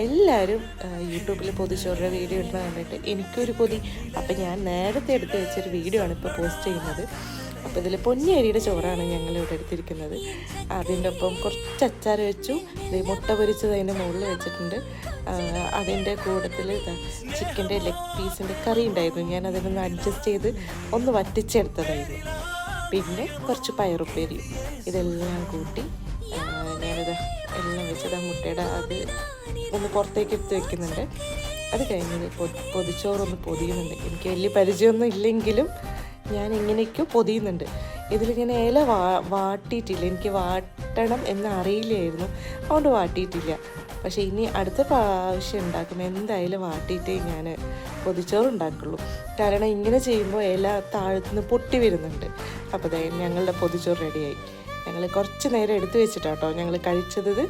എല്ലാവരും യൂട്യൂബിൽ പൊതിച്ചോറിൻ്റെ വീഡിയോ ഇടുന്ന കണ്ടിട്ട് എനിക്കൊരു പൊതി. അപ്പം ഞാൻ നേരത്തെ എടുത്ത് വെച്ചൊരു വീഡിയോ ആണ് ഇപ്പോൾ പോസ്റ്റ് ചെയ്യുന്നത്. അപ്പോൾ ഇതിൽ പൊന്നിയരിയുടെ ചോറാണ് ഞങ്ങളിവിടെ എടുത്തിരിക്കുന്നത്. അതിൻ്റെ ഒപ്പം കുറച്ച് അച്ചാർ വെച്ചു, മുട്ട പൊരിച്ചത് അതിൻ്റെ മുകളിൽ വെച്ചിട്ടുണ്ട്. അതിൻ്റെ കൂട്ടത്തിൽ ചിക്കൻ്റെ ലെഗ് പീസിൻ്റെ കറി ഉണ്ടായിരുന്നു. ഞാൻ അതിനൊന്ന് അഡ്ജസ്റ്റ് ചെയ്ത് ഒന്ന് വറ്റിച്ചെടുത്തതായിരുന്നു. പിന്നെ കുറച്ച് പയറുപ്പേരിയും ഇതെല്ലാം കൂട്ടി ഞാനിത് എല്ലാം വെച്ചത് മുട്ടയുടെ അത് ഒന്ന് പുറത്തേക്ക് എടുത്ത് വെക്കുന്നുണ്ട്. അത് കഴിഞ്ഞ് പൊതിച്ചോറൊന്ന് പൊതിയുന്നുണ്ട്. എനിക്ക് വലിയ പരിചയമൊന്നും ഇല്ലെങ്കിലും ഞാൻ ഇങ്ങനെയൊക്കെ പൊതിയുന്നുണ്ട്. ഇതിലിങ്ങനെ ഇല വാട്ടിയിട്ടില്ല, എനിക്ക് വാട്ടണം എന്ന് അറിയില്ലായിരുന്നു, അതുകൊണ്ട് വാട്ടിയിട്ടില്ല. പക്ഷേ ഇനി അടുത്ത പ്രാവശ്യം ഉണ്ടാക്കുമ്പോൾ എന്തായാലും വാട്ടിയിട്ടേ ഞാൻ പൊതിച്ചോറ് ഉണ്ടാക്കുള്ളൂ. കാരണം ഇങ്ങനെ ചെയ്യുമ്പോൾ ഇല താഴത്തുനിന്ന് പൊട്ടി വരുന്നുണ്ട്. അപ്പോൾ ഞങ്ങളുടെ പൊതിച്ചോറ് റെഡിയായി. ഞങ്ങൾ കുറച്ച് നേരം എടുത്തു വെച്ചിട്ടാട്ടോ ഞങ്ങൾ കഴിച്ചത്.